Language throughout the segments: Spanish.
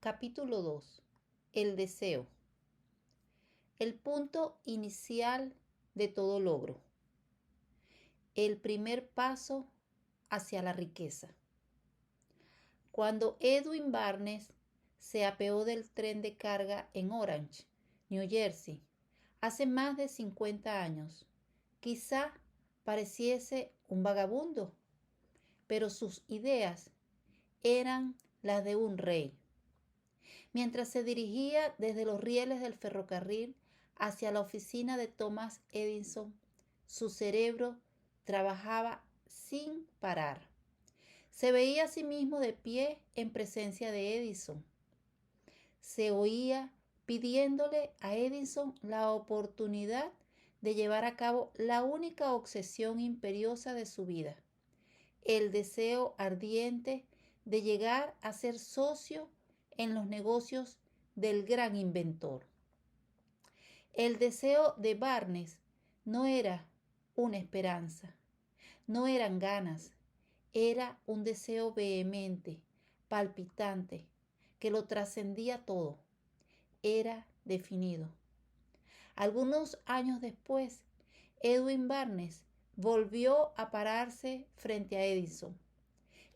Capítulo 2. El deseo. El punto inicial de todo logro. El primer paso hacia la riqueza. Cuando Edwin Barnes se apeó del tren de carga en Orange, New Jersey, hace más de 50 años, quizá pareciese un vagabundo, pero sus ideas eran las de un rey. Mientras se dirigía desde los rieles del ferrocarril hacia la oficina de Thomas Edison, su cerebro trabajaba sin parar. Se veía a sí mismo de pie en presencia de Edison. Se oía pidiéndole a Edison la oportunidad de llevar a cabo la única obsesión imperiosa de su vida, el deseo ardiente de llegar a ser socio en los negocios del gran inventor. El deseo de Barnes no era una esperanza, no eran ganas, era un deseo vehemente, palpitante, que lo trascendía todo. Era definido. Algunos años después, Edwin Barnes volvió a pararse frente a Edison,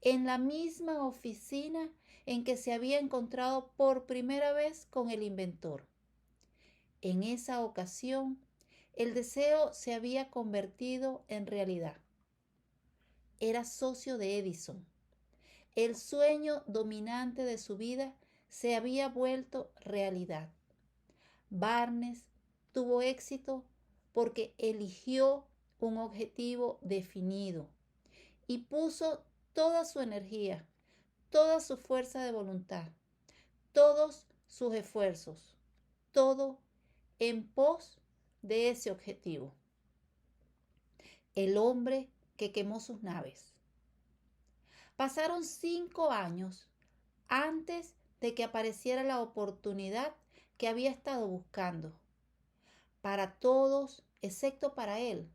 en la misma oficina en que se había encontrado por primera vez con el inventor. En esa ocasión, el deseo se había convertido en realidad. Era socio de Edison. El sueño dominante de su vida se había vuelto realidad. Barnes tuvo éxito porque eligió un objetivo definido y puso toda su energía, toda su fuerza de voluntad, todos sus esfuerzos, todo en pos de ese objetivo. El hombre que quemó sus naves. Pasaron 5 años antes de que apareciera la oportunidad que había estado buscando. Para todos, excepto para él,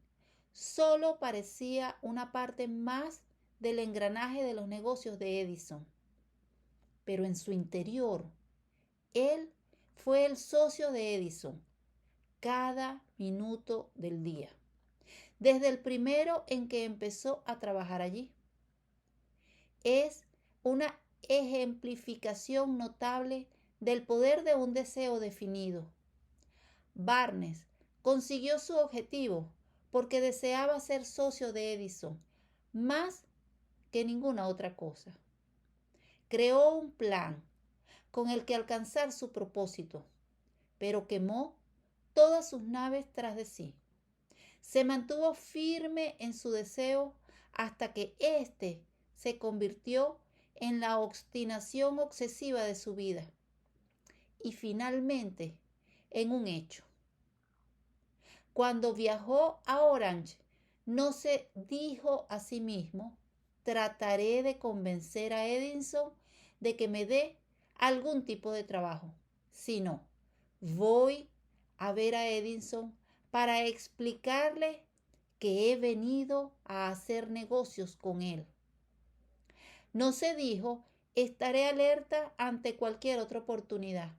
solo parecía una parte más del engranaje de los negocios de Edison. Pero en su interior, él fue el socio de Edison cada minuto del día, desde el primero en que empezó a trabajar allí. Es una ejemplificación notable del poder de un deseo definido. Barnes consiguió su objetivo porque deseaba ser socio de Edison más que ninguna otra cosa. Creó un plan con el que alcanzar su propósito, pero quemó todas sus naves tras de sí. Se mantuvo firme en su deseo hasta que éste se convirtió en la obstinación obsesiva de su vida y finalmente en un hecho. Cuando viajó a Orange, no se dijo a sí mismo: trataré de convencer a Edison de que me dé algún tipo de trabajo, sino voy a ver a Edison para explicarle que he venido a hacer negocios con él. No se dijo: estaré alerta ante cualquier otra oportunidad,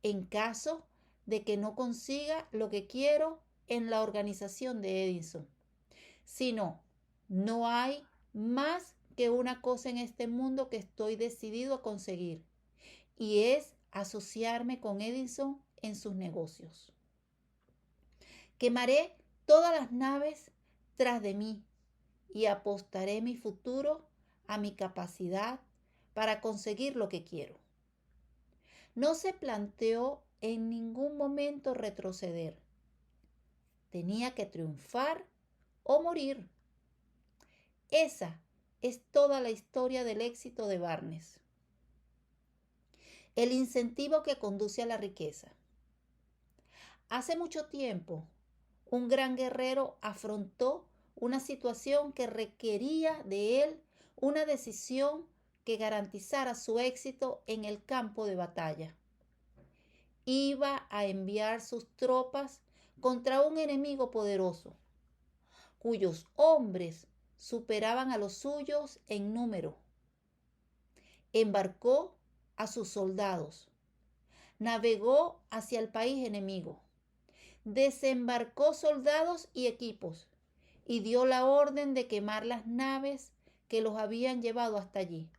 en caso de que no consiga lo que quiero en la organización de Edison, sino no hay más que una cosa en este mundo que estoy decidido a conseguir, y es asociarme con Edison en sus negocios. Quemaré todas las naves tras de mí y apostaré mi futuro a mi capacidad para conseguir lo que quiero. No se planteó en ningún momento retroceder. Tenía que triunfar o morir. Esa es toda la historia del éxito de Barnes. El incentivo que conduce a la riqueza. Hace mucho tiempo, un gran guerrero afrontó una situación que requería de él una decisión que garantizara su éxito en el campo de batalla. Iba a enviar sus tropas contra un enemigo poderoso, cuyos hombres superaban a los suyos en número. Embarcó a sus soldados, navegó hacia el país enemigo, desembarcó soldados y equipos y dio la orden de quemar las naves que los habían llevado hasta allí.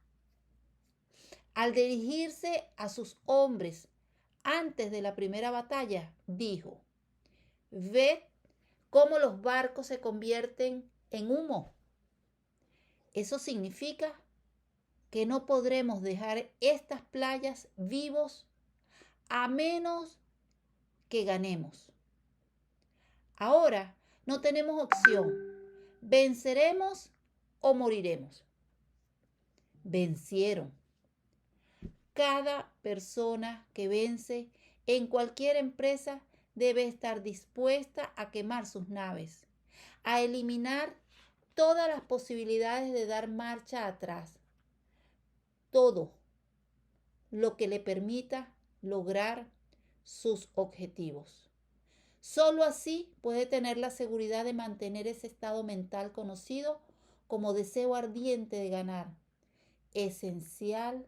Al dirigirse a sus hombres antes de la primera batalla, dijo: «Ved cómo los barcos se convierten en humo. Eso significa que no podremos dejar estas playas vivos a menos que ganemos. Ahora no tenemos opción. Venceremos o moriremos». Vencieron. Cada persona que vence en cualquier empresa debe estar dispuesta a quemar sus naves, a eliminar todas las posibilidades de dar marcha atrás, todo lo que le permita lograr sus objetivos. Solo así puede tener la seguridad de mantener ese estado mental conocido como deseo ardiente de ganar, esencial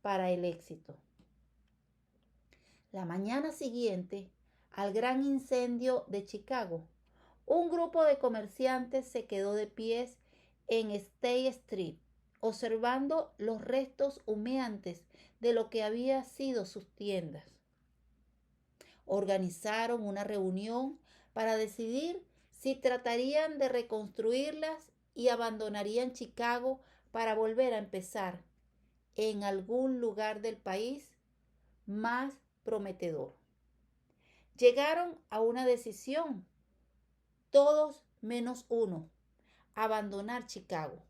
para el éxito. La mañana siguiente al gran incendio de Chicago, un grupo de comerciantes se quedó de pies en State Street, observando los restos humeantes de lo que había sido sus tiendas. Organizaron una reunión para decidir si tratarían de reconstruirlas y abandonarían Chicago para volver a empezar en algún lugar del país más prometedor. Llegaron a una decisión, todos menos uno: abandonar Chicago.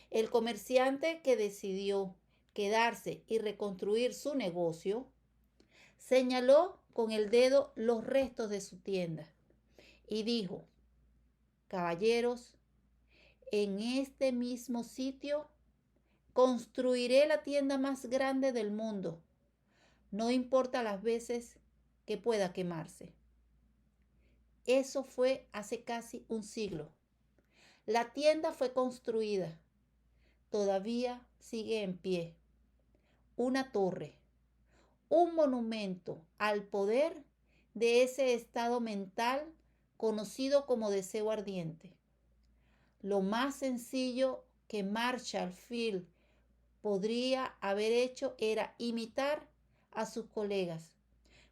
El comerciante que decidió quedarse y reconstruir su negocio señaló con el dedo los restos de su tienda y dijo: «Caballeros, en este mismo sitio construiré la tienda más grande del mundo, no importa las veces que pueda quemarse». Eso fue hace casi un siglo. La tienda fue construida, todavía sigue en pie. Una torre, un monumento al poder de ese estado mental conocido como deseo ardiente. Lo más sencillo que Marshall Field podría haber hecho era imitar a sus colegas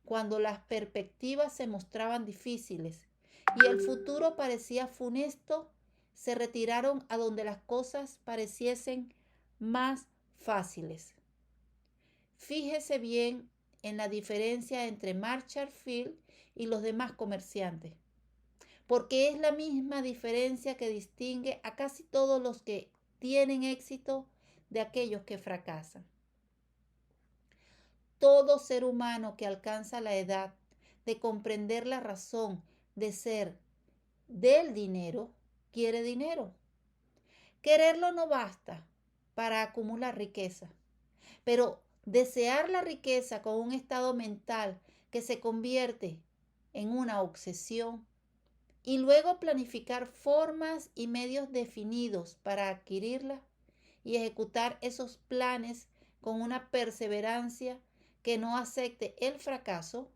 cuando las perspectivas se mostraban difíciles y el futuro parecía funesto. Se retiraron a donde las cosas pareciesen más fáciles. Fíjese bien en la diferencia entre Marshall Field y los demás comerciantes, porque es la misma diferencia que distingue a casi todos los que tienen éxito de aquellos que fracasan. Todo ser humano que alcanza la edad de comprender la razón de ser del dinero, quiere dinero. Quererlo no basta para acumular riqueza, pero desear la riqueza con un estado mental que se convierte en una obsesión y luego planificar formas y medios definidos para adquirirla y ejecutar esos planes con una perseverancia que no acepte el fracaso,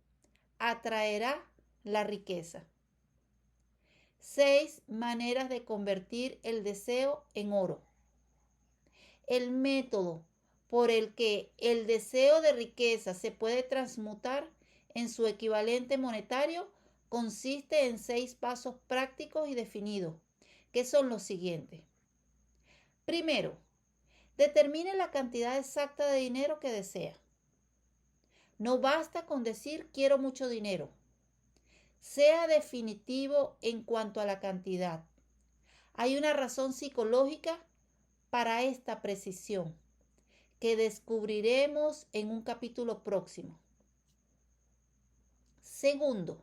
atraerá la riqueza. 6 maneras de convertir el deseo en oro. El método por el que el deseo de riqueza se puede transmutar en su equivalente monetario consiste en 6 pasos prácticos y definidos, que son los siguientes. Primero, determine la cantidad exacta de dinero que desea. No basta con decir quiero mucho dinero. Sea definitivo en cuanto a la cantidad. Hay una razón psicológica para esta precisión que descubriremos en un capítulo próximo. Segundo,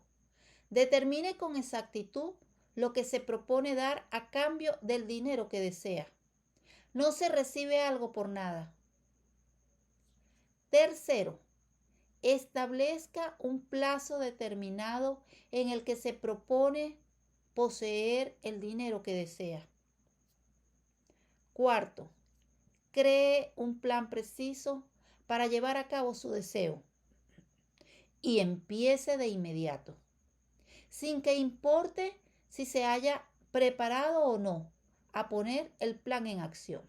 determine con exactitud lo que se propone dar a cambio del dinero que desea. No se recibe algo por nada. Tercero, establezca un plazo determinado en el que se propone poseer el dinero que desea. Cuarto, cree un plan preciso para llevar a cabo su deseo y empiece de inmediato, sin que importe si se haya preparado o no a poner el plan en acción.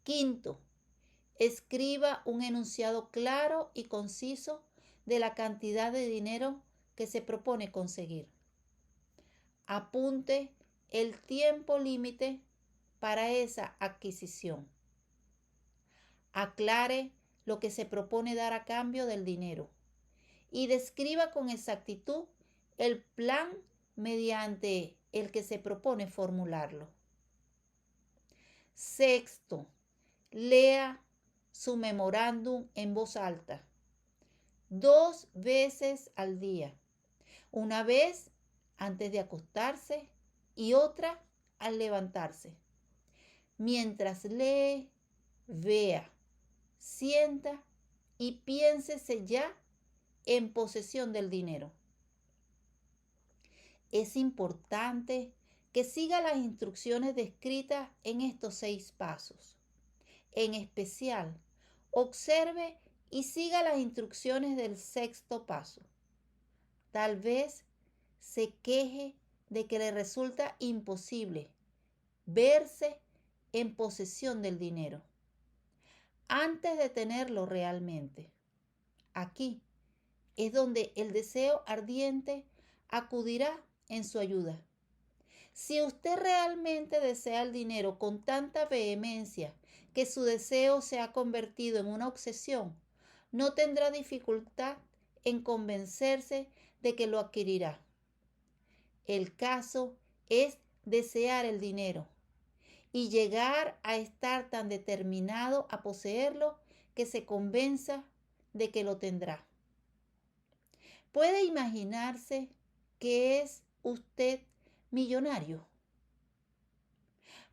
Quinto, escriba un enunciado claro y conciso de la cantidad de dinero que se propone conseguir. Apunte el tiempo límite para esa adquisición. Aclare lo que se propone dar a cambio del dinero y describa con exactitud el plan mediante el que se propone formularlo. Sexto, lea su memorándum en voz alta 2 veces al día, una vez antes de acostarse y otra al levantarse. Mientras lee, vea, sienta y piénsese ya en posesión del dinero. Es importante que siga las instrucciones descritas en estos 6 pasos. En especial, observe y siga las instrucciones del 6º paso. Tal vez se queje de que le resulta imposible verse en posesión del dinero antes de tenerlo realmente. Aquí es donde el deseo ardiente acudirá en su ayuda. Si usted realmente desea el dinero con tanta vehemencia que su deseo se ha convertido en una obsesión, no tendrá dificultad en convencerse de que lo adquirirá. El caso es desear el dinero y llegar a estar tan determinado a poseerlo que se convenza de que lo tendrá. ¿Puede imaginarse que es usted millonario?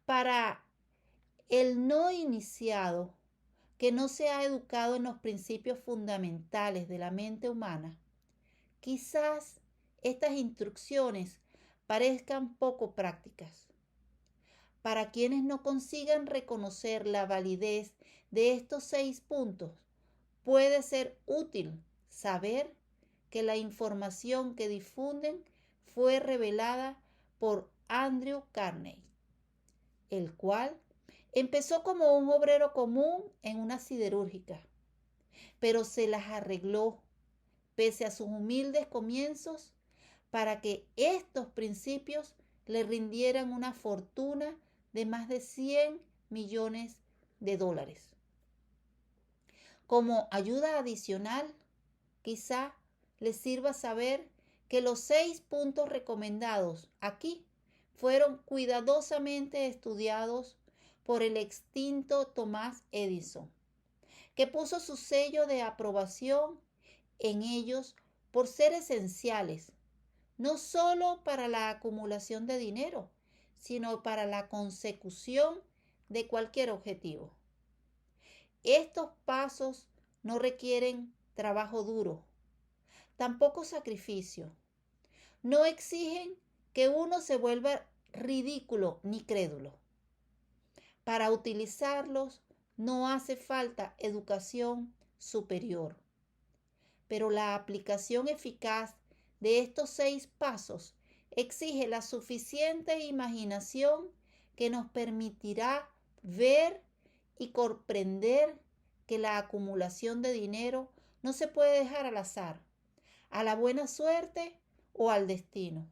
Para el no iniciado, que no se ha educado en los principios fundamentales de la mente humana, quizás estas instrucciones parezcan poco prácticas. Para quienes no consigan reconocer la validez de estos 6 puntos, puede ser útil saber que la información que difunden fue revelada por Andrew Carnegie, el cual empezó como un obrero común en una siderúrgica, pero se las arregló, pese a sus humildes comienzos, para que estos principios le rindieran una fortuna de más de 100 millones de dólares. Como ayuda adicional, quizá les sirva saber que los 6 puntos recomendados aquí fueron cuidadosamente estudiados por el extinto Thomas Edison, que puso su sello de aprobación en ellos por ser esenciales, no solo para la acumulación de dinero, sino para la consecución de cualquier objetivo. Estos pasos no requieren trabajo duro, tampoco sacrificio. No exigen que uno se vuelva ridículo ni crédulo. Para utilizarlos no hace falta educación superior. Pero la aplicación eficaz de estos 6 pasos exige la suficiente imaginación que nos permitirá ver y comprender que la acumulación de dinero no se puede dejar al azar, a la buena suerte o al destino.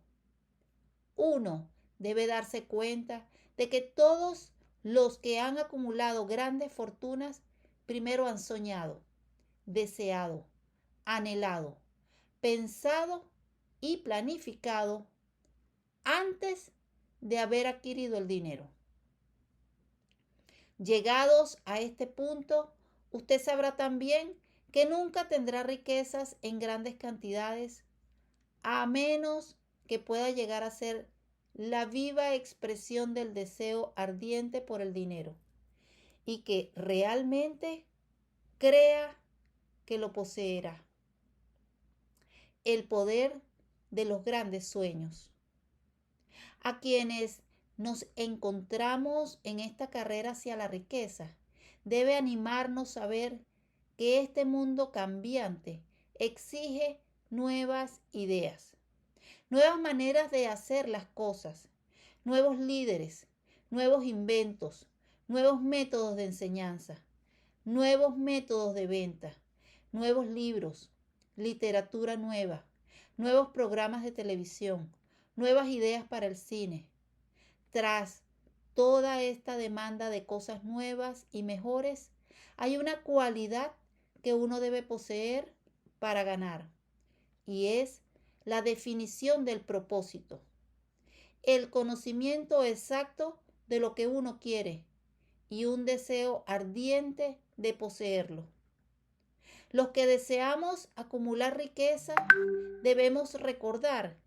Uno debe darse cuenta de que todos los que han acumulado grandes fortunas primero han soñado, deseado, anhelado, pensado y planificado antes de haber adquirido el dinero. Llegados a este punto, usted sabrá también que nunca tendrá riquezas en grandes cantidades, a menos que pueda llegar a ser la viva expresión del deseo ardiente por el dinero y que realmente crea que lo poseerá. El poder de los grandes sueños. A quienes nos encontramos en esta carrera hacia la riqueza, debe animarnos a ver que este mundo cambiante exige nuevas ideas, nuevas maneras de hacer las cosas, nuevos líderes, nuevos inventos, nuevos métodos de enseñanza, nuevos métodos de venta, nuevos libros, literatura nueva, nuevos programas de televisión, nuevas ideas para el cine. Tras toda esta demanda de cosas nuevas y mejores, hay una cualidad que uno debe poseer para ganar, y es la definición del propósito, el conocimiento exacto de lo que uno quiere y un deseo ardiente de poseerlo. Los que deseamos acumular riqueza debemos recordar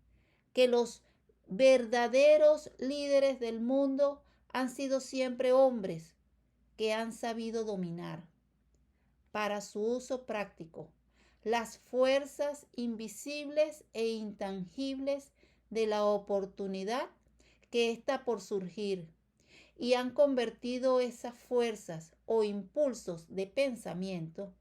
que los verdaderos líderes del mundo han sido siempre hombres que han sabido dominar para su uso práctico las fuerzas invisibles e intangibles de la oportunidad que está por surgir y han convertido esas fuerzas o impulsos de pensamiento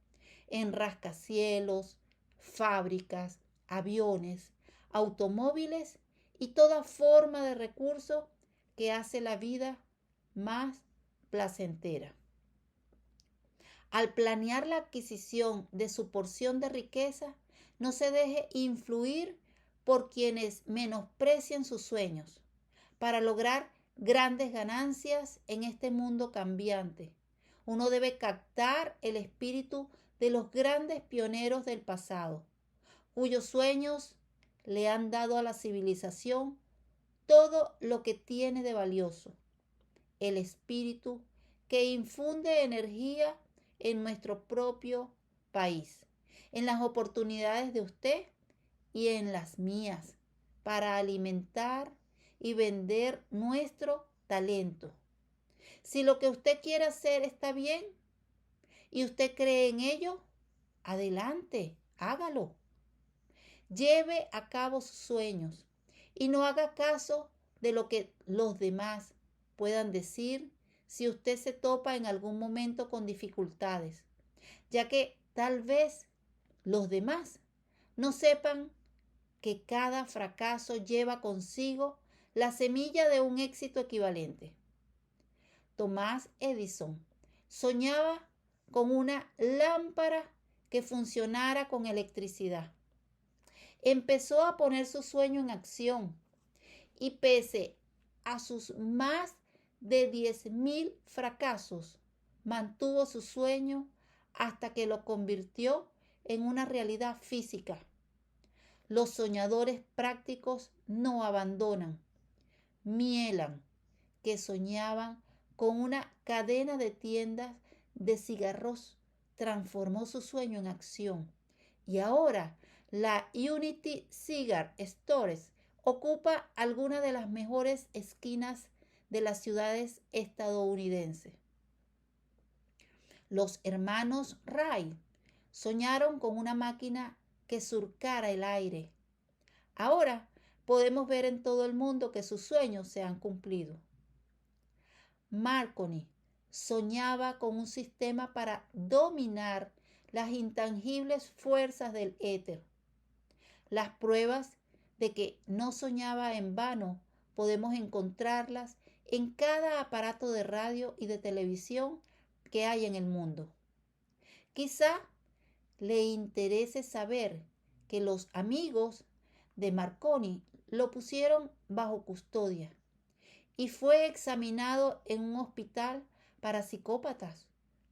en rascacielos, fábricas, aviones, automóviles y toda forma de recurso que hace la vida más placentera. Al planear la adquisición de su porción de riqueza, no se deje influir por quienes menosprecian sus sueños para lograr grandes ganancias en este mundo cambiante. Uno debe captar el espíritu de los grandes pioneros del pasado, cuyos sueños le han dado a la civilización todo lo que tiene de valioso, el espíritu que infunde energía en nuestro propio país, en las oportunidades de usted y en las mías, para alimentar y vender nuestro talento. Si lo que usted quiere hacer está bien y usted cree en ello, adelante, hágalo. Lleve a cabo sus sueños y no haga caso de lo que los demás puedan decir si usted se topa en algún momento con dificultades, ya que tal vez los demás no sepan que cada fracaso lleva consigo la semilla de un éxito equivalente. Tomás Edison soñaba con una lámpara que funcionara con electricidad. Empezó a poner su sueño en acción y pese a sus más de 10.000 fracasos, mantuvo su sueño hasta que lo convirtió en una realidad física. Los soñadores prácticos no abandonan. Mielan, que soñaban con una cadena de tiendas de cigarros, transformó su sueño en acción. Y ahora la Unity Cigar Stores ocupa algunas de las mejores esquinas de las ciudades estadounidenses. Los hermanos Wright soñaron con una máquina que surcara el aire. Ahora podemos ver en todo el mundo que sus sueños se han cumplido. Marconi soñaba con un sistema para dominar las intangibles fuerzas del éter. Las pruebas de que no soñaba en vano podemos encontrarlas en cada aparato de radio y de televisión que hay en el mundo. Quizá le interese saber que los amigos de Marconi lo pusieron bajo custodia y fue examinado en un hospital para psicópatas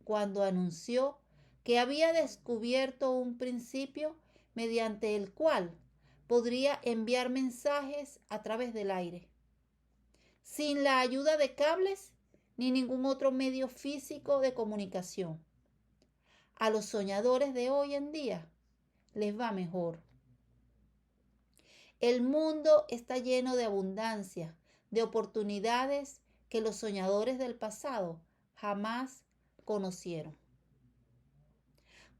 cuando anunció que había descubierto un principio mediante el cual podría enviar mensajes a través del aire, sin la ayuda de cables ni ningún otro medio físico de comunicación. A los soñadores de hoy en día les va mejor. El mundo está lleno de abundancia, de oportunidades que los soñadores del pasado jamás conocieron.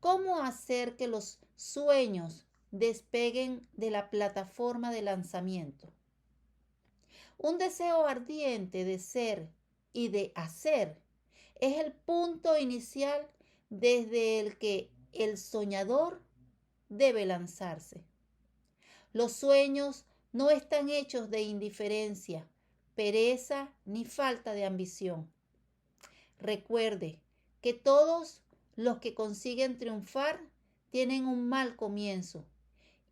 ¿Cómo hacer que los sueños despeguen de la plataforma de lanzamiento? Un deseo ardiente de ser y de hacer es el punto inicial desde el que el soñador debe lanzarse. Los sueños no están hechos de indiferencia, pereza ni falta de ambición. Recuerde que todos los que consiguen triunfar tienen un mal comienzo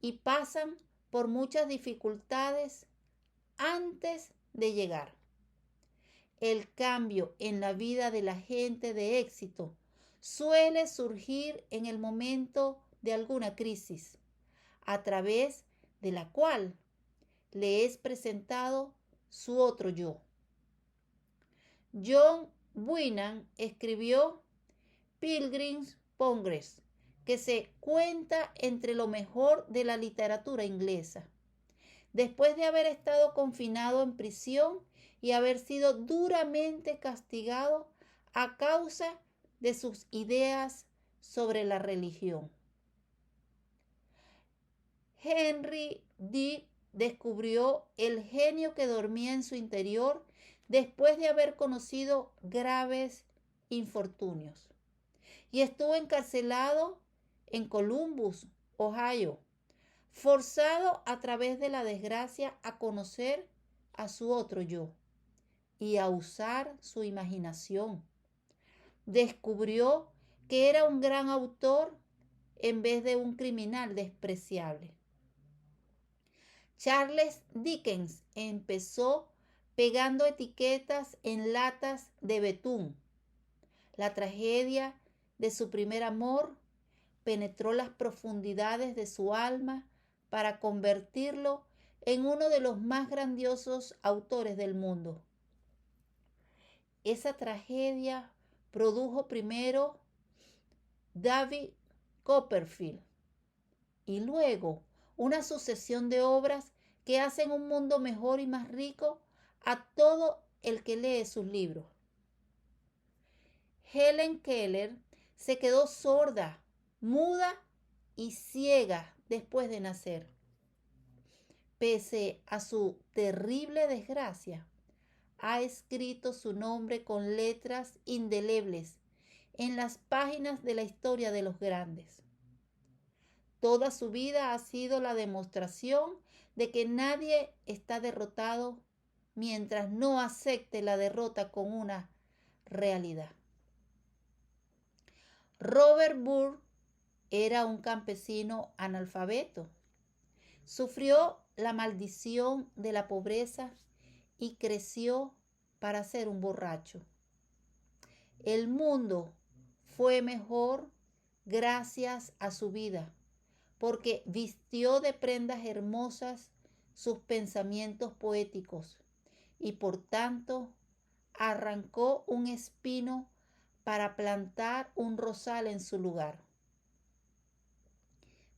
y pasan por muchas dificultades antes de llegar. El cambio en la vida de la gente de éxito suele surgir en el momento de alguna crisis, a través de la cual le es presentado su otro yo. John Bunyan escribió Pilgrim's Progress, que se cuenta entre lo mejor de la literatura inglesa. Después de haber estado confinado en prisión y haber sido duramente castigado a causa de sus ideas sobre la religión. Henry D. descubrió el genio que dormía en su interior después de haber conocido graves infortunios y estuvo encarcelado en Columbus, Ohio, forzado a través de la desgracia a conocer a su otro yo y a usar su imaginación. Descubrió que era un gran autor en vez de un criminal despreciable. Charles Dickens empezó pegando etiquetas en latas de betún. La tragedia de su primer amor penetró las profundidades de su alma para convertirlo en uno de los más grandiosos autores del mundo. Esa tragedia produjo primero David Copperfield y luego una sucesión de obras que hacen un mundo mejor y más rico a todo el que lee sus libros. Helen Keller se quedó sorda, muda y ciega después de nacer. Pese a su terrible desgracia, ha escrito su nombre con letras indelebles en las páginas de la historia de los grandes. Toda su vida ha sido la demostración de que nadie está derrotado mientras no acepte la derrota con una realidad. Robert Burr era un campesino analfabeto. Sufrió la maldición de la pobreza y creció para ser un borracho. El mundo fue mejor gracias a su vida, porque vistió de prendas hermosas sus pensamientos poéticos y por tanto arrancó un espino para plantar un rosal en su lugar.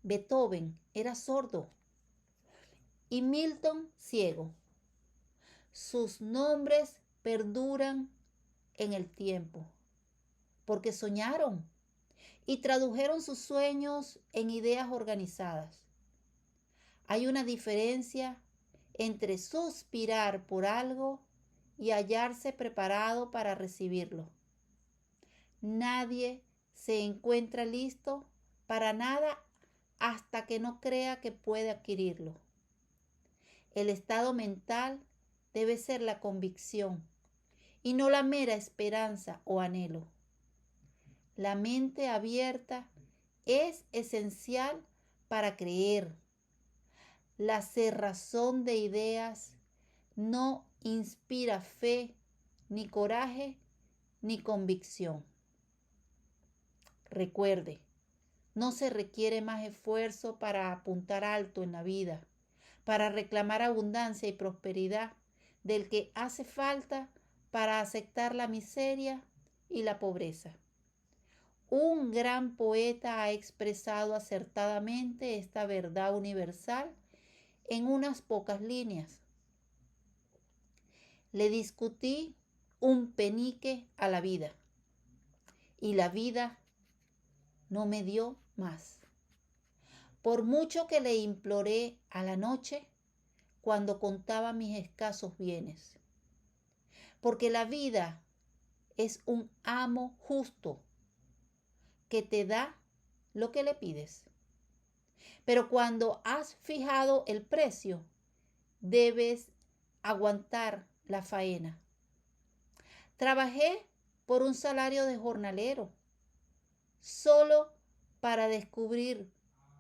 Beethoven era sordo y Milton ciego. Sus nombres perduran en el tiempo porque soñaron y tradujeron sus sueños en ideas organizadas. Hay una diferencia entre suspirar por algo y hallarse preparado para recibirlo. Nadie se encuentra listo para nada hasta que no crea que puede adquirirlo. El estado mental debe ser la convicción y no la mera esperanza o anhelo. La mente abierta es esencial para creer. La cerrazón de ideas no inspira fe, ni coraje, ni convicción. Recuerde, no se requiere más esfuerzo para apuntar alto en la vida, para reclamar abundancia y prosperidad, del que hace falta para aceptar la miseria y la pobreza. Un gran poeta ha expresado acertadamente esta verdad universal en unas pocas líneas. Le discutí un penique a la vida y la vida no me dio más. Por mucho que le imploré a la noche, cuando contaba mis escasos bienes. Porque la vida es un amo justo que te da lo que le pides. Pero cuando has fijado el precio, debes aguantar la faena. Trabajé por un salario de jornalero, solo para descubrir,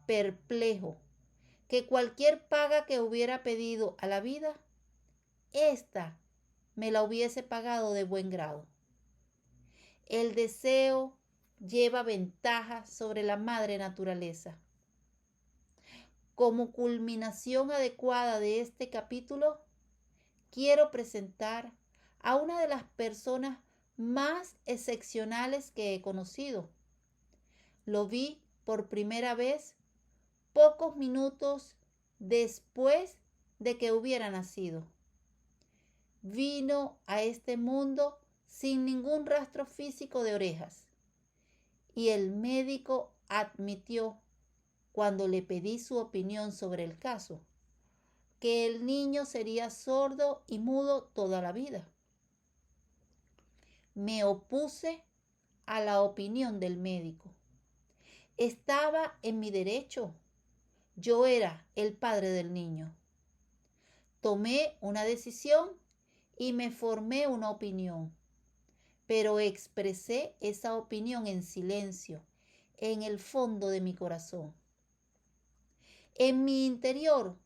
perplejo, que cualquier paga que hubiera pedido a la vida, ésta me la hubiese pagado de buen grado. El deseo lleva ventaja sobre la madre naturaleza. Como culminación adecuada de este capítulo, quiero presentar a una de las personas más excepcionales que he conocido. Lo vi por primera vez pocos minutos después de que hubiera nacido. Vino a este mundo sin ningún rastro físico de orejas, y el médico admitió, cuando le pedí su opinión sobre el caso, que el niño sería sordo y mudo toda la vida. Me opuse a la opinión del médico. Estaba en mi derecho. Yo era el padre del niño. Tomé una decisión y me formé una opinión, pero expresé esa opinión en silencio, en el fondo de mi corazón. En mi interior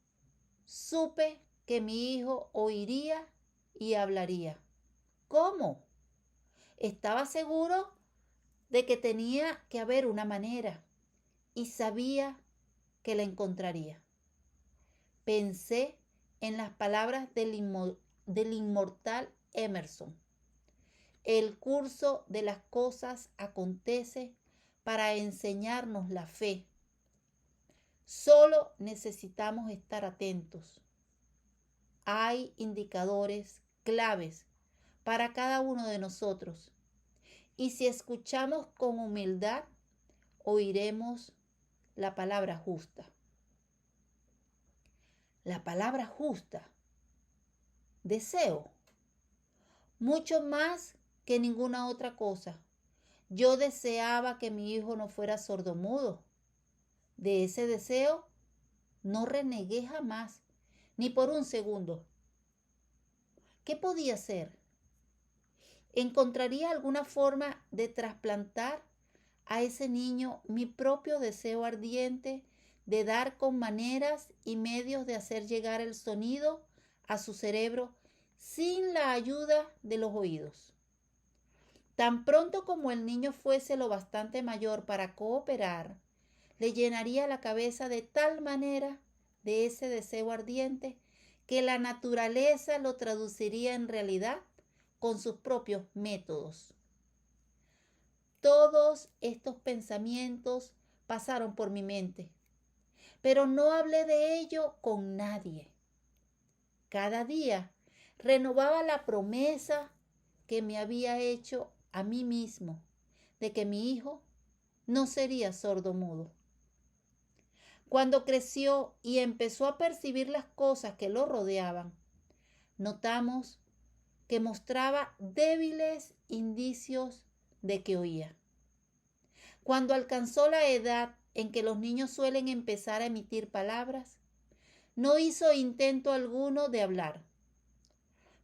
supe que mi hijo oiría y hablaría. ¿Cómo? Estaba seguro de que tenía que haber una manera y sabía que la encontraría. Pensé en las palabras del inmortal Emerson. El curso de las cosas acontece para enseñarnos la fe. Solo necesitamos estar atentos. Hay indicadores claves para cada uno de nosotros. Y si escuchamos con humildad, oiremos la palabra justa. La palabra justa. Deseo. Mucho más que ninguna otra cosa. Yo deseaba que mi hijo no fuera sordomudo. De ese deseo no renegué jamás, ni por un segundo. ¿Qué podía hacer? ¿Encontraría alguna forma de trasplantar a ese niño mi propio deseo ardiente de dar con maneras y medios de hacer llegar el sonido a su cerebro sin la ayuda de los oídos? Tan pronto como el niño fuese lo bastante mayor para cooperar, le llenaría la cabeza de tal manera de ese deseo ardiente que la naturaleza lo traduciría en realidad con sus propios métodos. Todos estos pensamientos pasaron por mi mente, pero no hablé de ello con nadie. Cada día renovaba la promesa que me había hecho a mí mismo de que mi hijo no sería sordomudo. Cuando creció y empezó a percibir las cosas que lo rodeaban, notamos que mostraba débiles indicios de que oía. Cuando alcanzó la edad en que los niños suelen empezar a emitir palabras, no hizo intento alguno de hablar,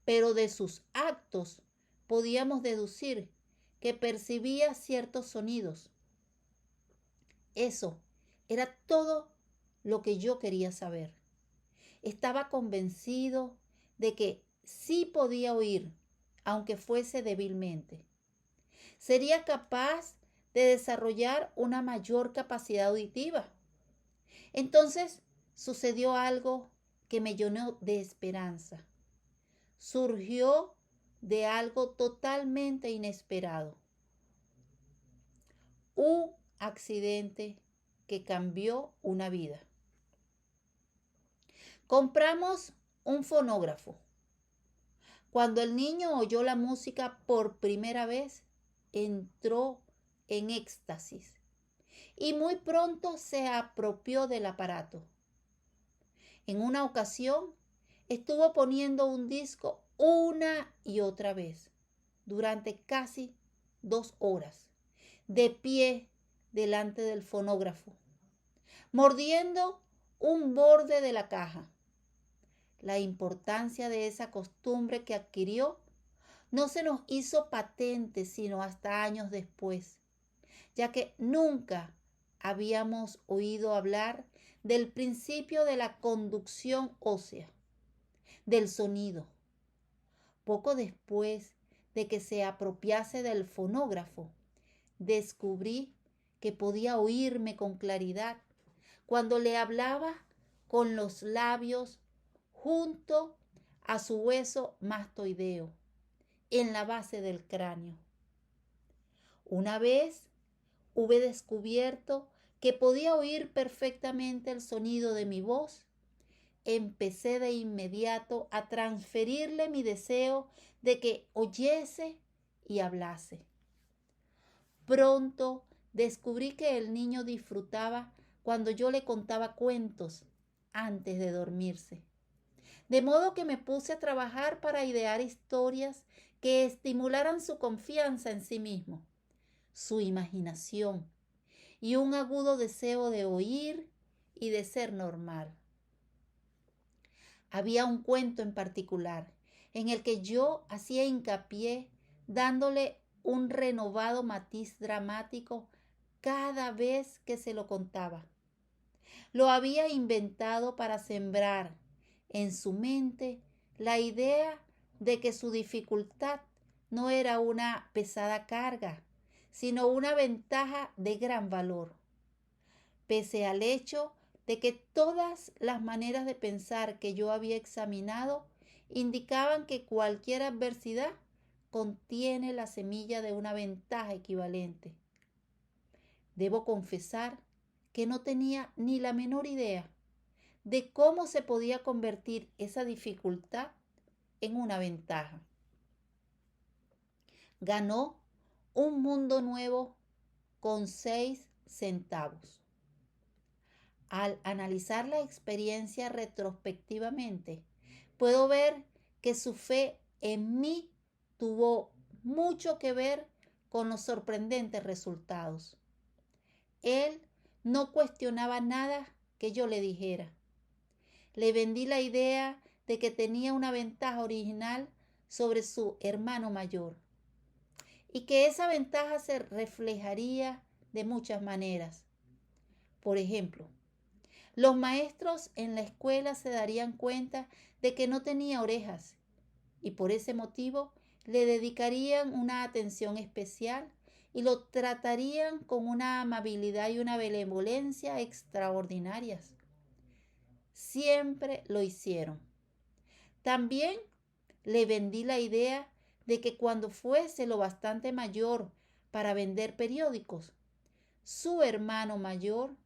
pero de sus actos podíamos deducir que percibía ciertos sonidos. Eso era todo lo que yo quería saber. Estaba convencido de que sí podía oír, aunque fuese débilmente. Sería capaz de desarrollar una mayor capacidad auditiva. Entonces sucedió algo que me llenó de esperanza. Surgió de algo totalmente inesperado. Un accidente que cambió una vida. Compramos un fonógrafo. Cuando el niño oyó la música por primera vez, entró en éxtasis y muy pronto se apropió del aparato. En una ocasión, estuvo poniendo un disco una y otra vez durante casi 2 horas, de pie delante del fonógrafo, mordiendo un borde de la caja. La importancia de esa costumbre que adquirió no se nos hizo patente sino hasta años después, ya que nunca habíamos oído hablar del principio de la conducción ósea, del sonido. Poco después de que se apropiase del fonógrafo, descubrí que podía oírme con claridad cuando le hablaba con los labios junto a su hueso mastoideo, en la base del cráneo. Una vez hube descubierto que podía oír perfectamente el sonido de mi voz, empecé de inmediato a transferirle mi deseo de que oyese y hablase. Pronto descubrí que el niño disfrutaba cuando yo le contaba cuentos antes de dormirse. De modo que me puse a trabajar para idear historias que estimularan su confianza en sí mismo, su imaginación y un agudo deseo de oír y de ser normal. Había un cuento en particular en el que yo hacía hincapié dándole un renovado matiz dramático cada vez que se lo contaba. Lo había inventado para sembrar en su mente la idea de que su dificultad no era una pesada carga, sino una ventaja de gran valor, pese al hecho de que todas las maneras de pensar que yo había examinado indicaban que cualquier adversidad contiene la semilla de una ventaja equivalente. Debo confesar que no tenía ni la menor idea de cómo se podía convertir esa dificultad en una ventaja. Ganó un mundo nuevo con 6 centavos. Al analizar la experiencia retrospectivamente, puedo ver que su fe en mí tuvo mucho que ver con los sorprendentes resultados. Él no cuestionaba nada que yo le dijera. Le vendí la idea de que tenía una ventaja original sobre su hermano mayor y que esa ventaja se reflejaría de muchas maneras. Por ejemplo, los maestros en la escuela se darían cuenta de que no tenía orejas y por ese motivo le dedicarían una atención especial y lo tratarían con una amabilidad y una benevolencia extraordinarias. Siempre lo hicieron. También le vendí la idea de que cuando fuese lo bastante mayor para vender periódicos, su hermano mayor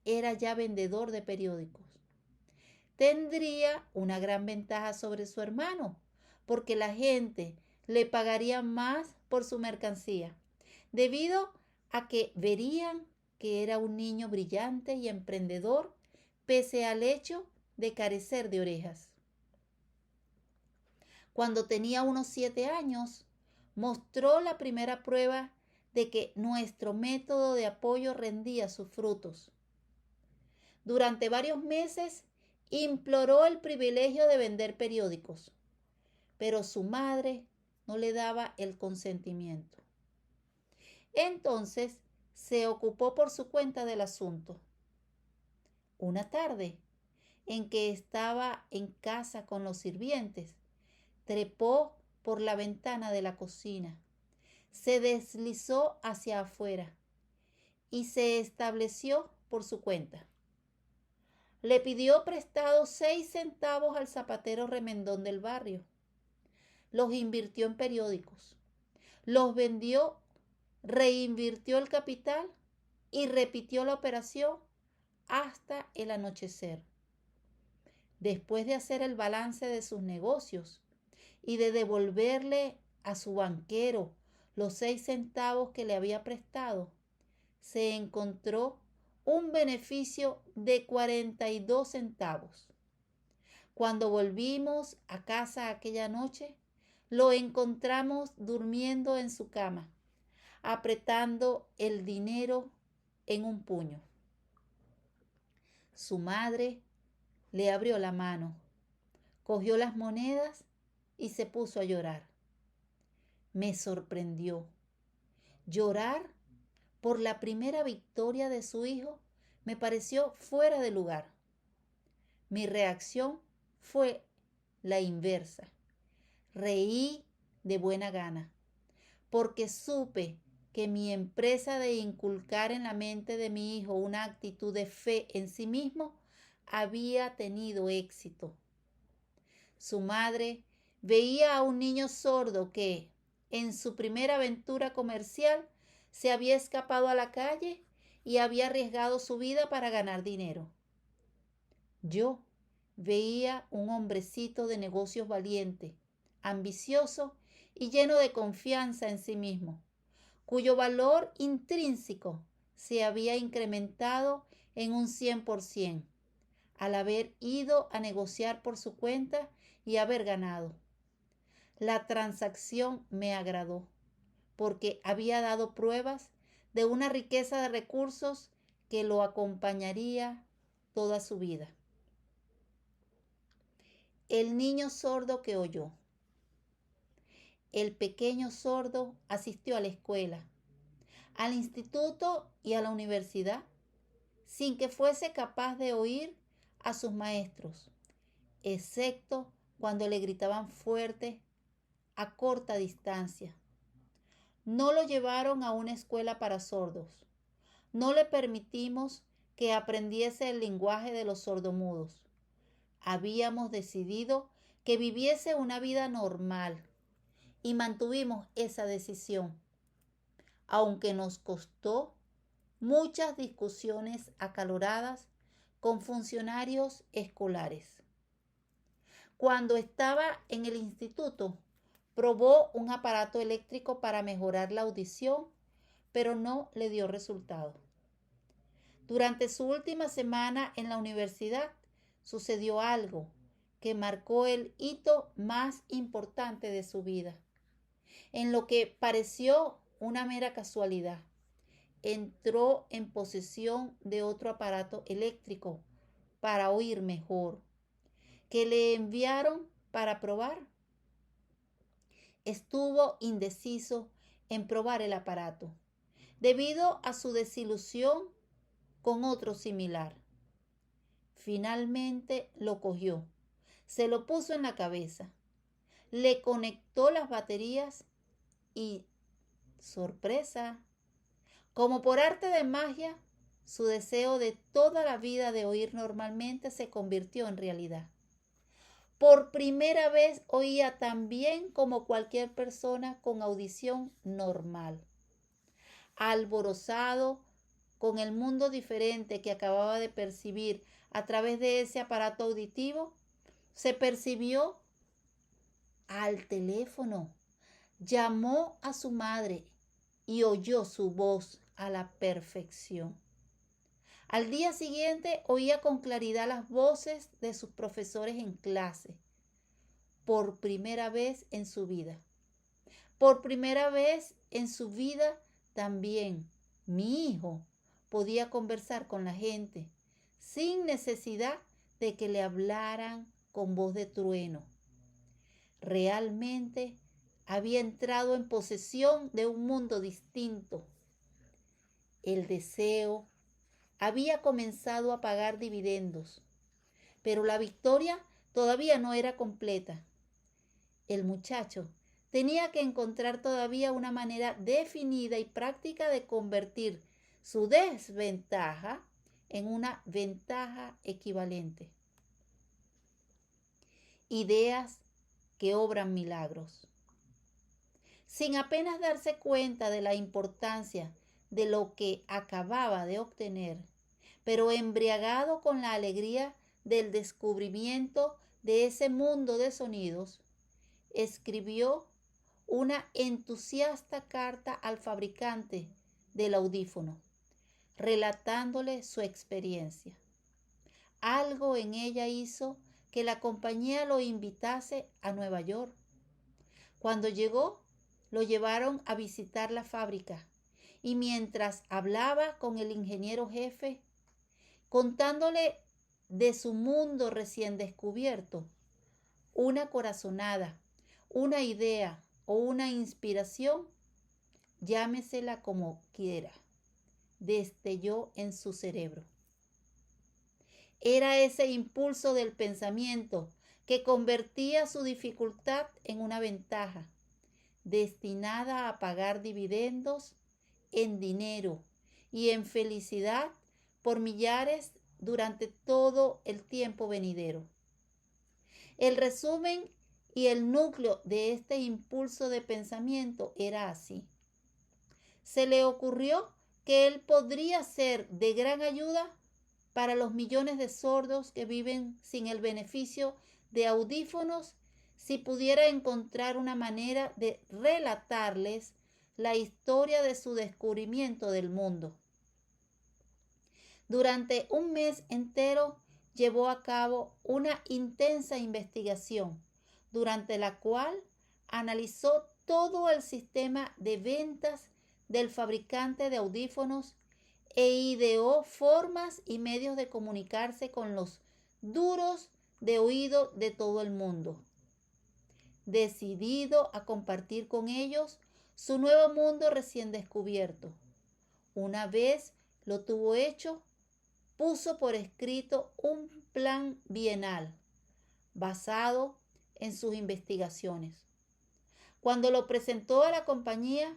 era ya vendedor de periódicos. Tendría una gran ventaja sobre su hermano, porque la gente le pagaría más por su mercancía, debido a que verían que era un niño brillante y emprendedor, pese al hecho de carecer de orejas. Cuando tenía unos 7 años, mostró la primera prueba de que nuestro método de apoyo rendía sus frutos. Durante varios meses imploró el privilegio de vender periódicos, pero su madre no le daba el consentimiento. Entonces se ocupó por su cuenta del asunto. Una tarde, en que estaba en casa con los sirvientes, trepó por la ventana de la cocina, se deslizó hacia afuera y se estableció por su cuenta. Le pidió prestados 6 centavos al zapatero remendón del barrio. Los invirtió en periódicos. Los vendió, reinvirtió el capital y repitió la operación hasta el anochecer. Después de hacer el balance de sus negocios y de devolverle a su banquero los 6 centavos que le había prestado, se encontró un beneficio de 42 centavos. Cuando volvimos a casa aquella noche, lo encontramos durmiendo en su cama, apretando el dinero en un puño. Su madre le abrió la mano, cogió las monedas y se puso a llorar. Me sorprendió. Llorar por la primera victoria de su hijo me pareció fuera de lugar. Mi reacción fue la inversa. Reí de buena gana, porque supe que mi empresa de inculcar en la mente de mi hijo una actitud de fe en sí mismo había tenido éxito. Su madre veía a un niño sordo que, en su primera aventura comercial, se había escapado a la calle y había arriesgado su vida para ganar dinero. Yo veía un hombrecito de negocios valiente, ambicioso y lleno de confianza en sí mismo, cuyo valor intrínseco se había incrementado en un 100% al haber ido a negociar por su cuenta y haber ganado. La transacción me agradó porque había dado pruebas de una riqueza de recursos que lo acompañaría toda su vida. El niño sordo que oyó. El pequeño sordo asistió a la escuela, al instituto y a la universidad, sin que fuese capaz de oír a sus maestros, excepto cuando le gritaban fuerte a corta distancia. No lo llevaron a una escuela para sordos. No le permitimos que aprendiese el lenguaje de los sordomudos. Habíamos decidido que viviese una vida normal y mantuvimos esa decisión, aunque nos costó muchas discusiones acaloradas con funcionarios escolares. Cuando estaba en el instituto, probó un aparato eléctrico para mejorar la audición, pero no le dio resultado. Durante su última semana en la universidad, sucedió algo que marcó el hito más importante de su vida. En lo que pareció una mera casualidad, entró en posesión de otro aparato eléctrico para oír mejor, que le enviaron para probar. Estuvo indeciso en probar el aparato, debido a su desilusión con otro similar. Finalmente lo cogió, se lo puso en la cabeza, le conectó las baterías y, sorpresa, como por arte de magia, su deseo de toda la vida de oír normalmente se convirtió en realidad. Por primera vez oía tan bien como cualquier persona con audición normal. Alborozado con el mundo diferente que acababa de percibir a través de ese aparato auditivo, se percibió al teléfono, llamó a su madre y oyó su voz a la perfección. Al día siguiente oía con claridad las voces de sus profesores en clase. Por primera vez en su vida. Por primera vez en su vida también mi hijo podía conversar con la gente sin necesidad de que le hablaran con voz de trueno. Realmente había entrado en posesión de un mundo distinto. El deseo había comenzado a pagar dividendos, pero la victoria todavía no era completa. El muchacho tenía que encontrar todavía una manera definida y práctica de convertir su desventaja en una ventaja equivalente. Ideas que obran milagros. Sin apenas darse cuenta de la importancia de lo que acababa de obtener, pero embriagado con la alegría del descubrimiento de ese mundo de sonidos, escribió una entusiasta carta al fabricante del audífono, relatándole su experiencia. Algo en ella hizo que la compañía lo invitase a Nueva York. Cuando llegó, lo llevaron a visitar la fábrica y mientras hablaba con el ingeniero jefe, contándole de su mundo recién descubierto, una corazonada, una idea o una inspiración, llámesela como quiera, destelló en su cerebro. Era ese impulso del pensamiento que convertía su dificultad en una ventaja, destinada a pagar dividendos en dinero y en felicidad por millares durante todo el tiempo venidero. El resumen y el núcleo de este impulso de pensamiento era así. Se le ocurrió que él podría ser de gran ayuda para los millones de sordos que viven sin el beneficio de audífonos si pudiera encontrar una manera de relatarles la historia de su descubrimiento del mundo. Durante un mes entero llevó a cabo una intensa investigación, durante la cual analizó todo el sistema de ventas del fabricante de audífonos e ideó formas y medios de comunicarse con los duros de oído de todo el mundo. Decidido a compartir con ellos su nuevo mundo recién descubierto. Una vez lo tuvo hecho, puso por escrito un plan bienal basado en sus investigaciones. Cuando lo presentó a la compañía,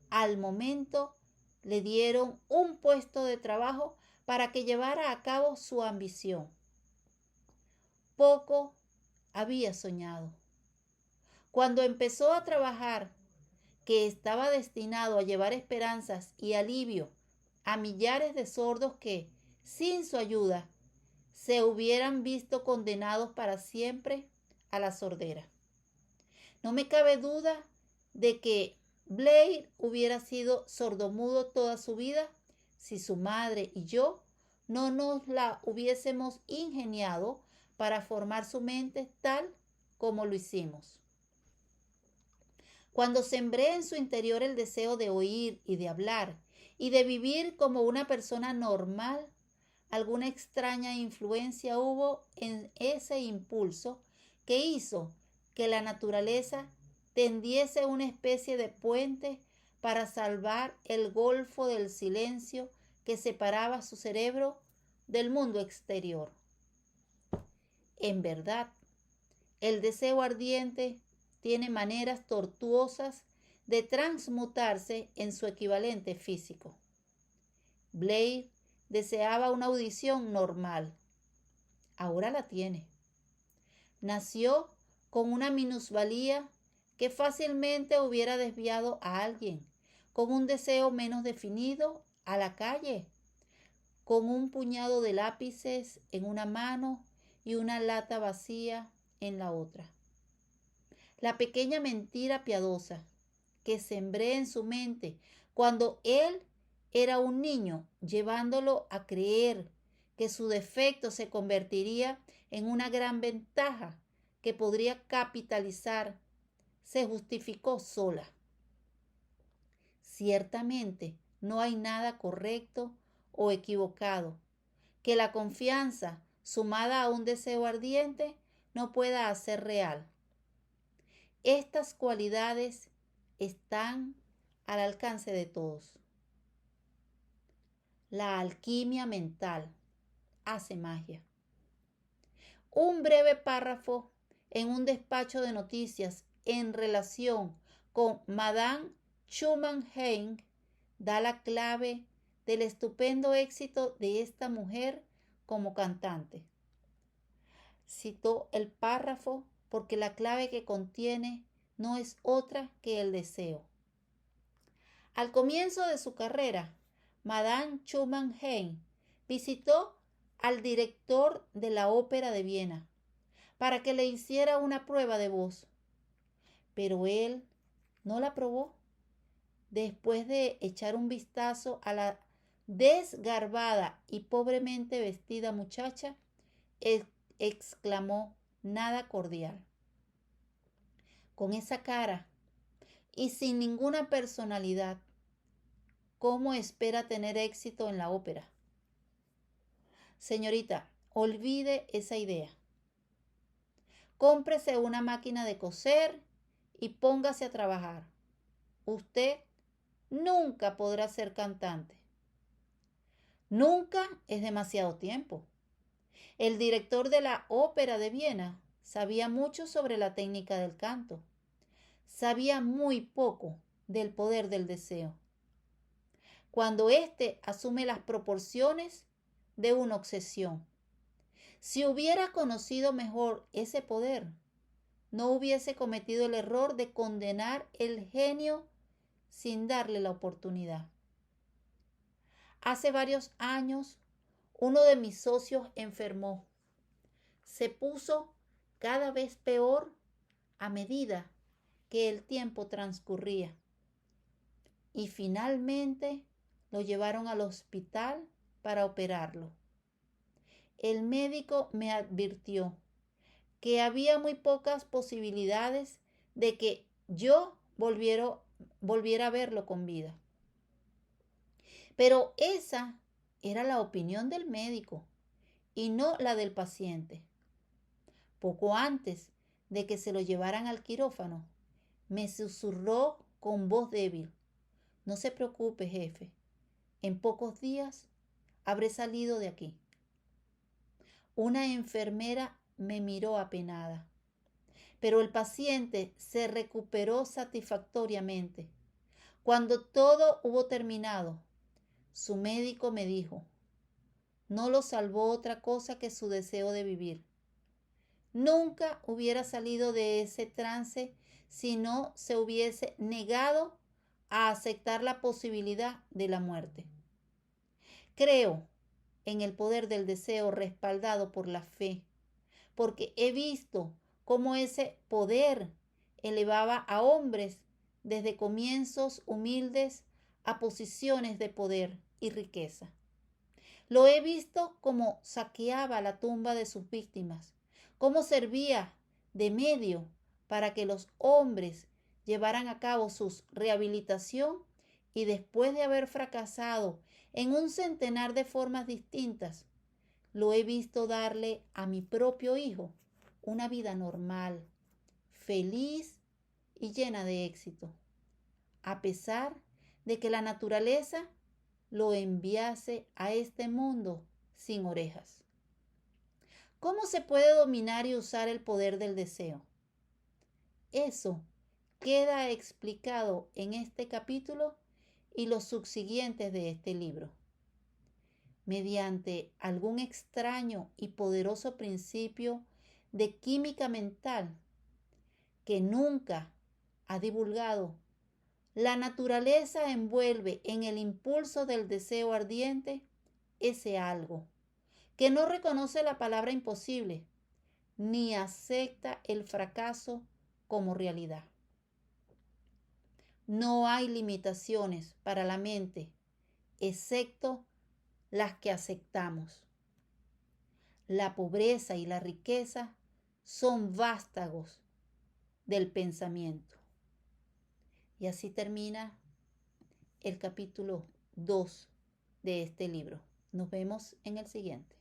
al momento le dieron un puesto de trabajo para que llevara a cabo su ambición. Poco había soñado. Cuando empezó a trabajar, que estaba destinado a llevar esperanzas y alivio a millares de sordos que, sin su ayuda, se hubieran visto condenados para siempre a la sordera. No me cabe duda de que Blair hubiera sido sordomudo toda su vida si su madre y yo no nos la hubiésemos ingeniado para formar su mente tal como lo hicimos. Cuando sembré en su interior el deseo de oír y de hablar y de vivir como una persona normal, alguna extraña influencia hubo en ese impulso que hizo que la naturaleza tendiese una especie de puente para salvar el golfo del silencio que separaba su cerebro del mundo exterior. En verdad, el deseo ardiente tiene maneras tortuosas de transmutarse en su equivalente físico. Blair deseaba una audición normal. Ahora la tiene. Nació con una minusvalía que fácilmente hubiera desviado a alguien con un deseo menos definido a la calle, con un puñado de lápices en una mano y una lata vacía en la otra. La pequeña mentira piadosa que sembré en su mente cuando él era un niño, llevándolo a creer que su defecto se convertiría en una gran ventaja que podría capitalizar, se justificó sola. Ciertamente no hay nada correcto o equivocado que la confianza sumada a un deseo ardiente no pueda hacer real. Estas cualidades están al alcance de todos. La alquimia mental hace magia. Un breve párrafo en un despacho de noticias en relación con Madame Schumann-Heine da la clave del estupendo éxito de esta mujer como cantante. Citó el párrafo porque la clave que contiene no es otra que el deseo. Al comienzo de su carrera, Madame Schumann-Heine visitó al director de la Ópera de Viena para que le hiciera una prueba de voz, pero él no la probó. Después de echar un vistazo a la desgarbada y pobremente vestida muchacha, exclamó nada cordial. Con esa cara y sin ninguna personalidad, ¿cómo espera tener éxito en la ópera? Señorita, olvide esa idea. Cómprese una máquina de coser y póngase a trabajar. Usted nunca podrá ser cantante. Nunca es demasiado tiempo. El director de la Ópera de Viena sabía mucho sobre la técnica del canto. Sabía muy poco del poder del deseo. Cuando éste asume las proporciones de una obsesión. Si hubiera conocido mejor ese poder, no hubiese cometido el error de condenar el genio sin darle la oportunidad. Hace varios años, uno de mis socios enfermó. Se puso cada vez peor a medida que el tiempo transcurría. Y finalmente lo llevaron al hospital para operarlo. El médico me advirtió que había muy pocas posibilidades de que yo volviera a verlo con vida. Pero esa era la opinión del médico y no la del paciente. Poco antes de que se lo llevaran al quirófano, me susurró con voz débil: no se preocupe, jefe, en pocos días habré salido de aquí. Una enfermera me miró apenada, pero el paciente se recuperó satisfactoriamente. Cuando todo hubo terminado, su médico me dijo: no lo salvó otra cosa que su deseo de vivir. Nunca hubiera salido de ese trance si no se hubiese negado a aceptar la posibilidad de la muerte. Creo en el poder del deseo respaldado por la fe, porque he visto cómo ese poder elevaba a hombres desde comienzos humildes a posiciones de poder y riqueza. Lo he visto cómo saqueaba la tumba de sus víctimas, cómo servía de medio para que los hombres llevaran a cabo su rehabilitación y después de haber fracasado en un centenar de formas distintas, lo he visto darle a mi propio hijo una vida normal, feliz y llena de éxito, a pesar de que la naturaleza lo enviase a este mundo sin orejas. ¿Cómo se puede dominar y usar el poder del deseo? Eso queda explicado en este capítulo y los subsiguientes de este libro. Mediante algún extraño y poderoso principio de química mental que nunca ha divulgado, la naturaleza envuelve en el impulso del deseo ardiente ese algo que no reconoce la palabra imposible ni acepta el fracaso como realidad. No hay limitaciones para la mente, excepto las que aceptamos. La pobreza y la riqueza son vástagos del pensamiento. Y así termina el capítulo 2 de este libro. Nos vemos en el siguiente.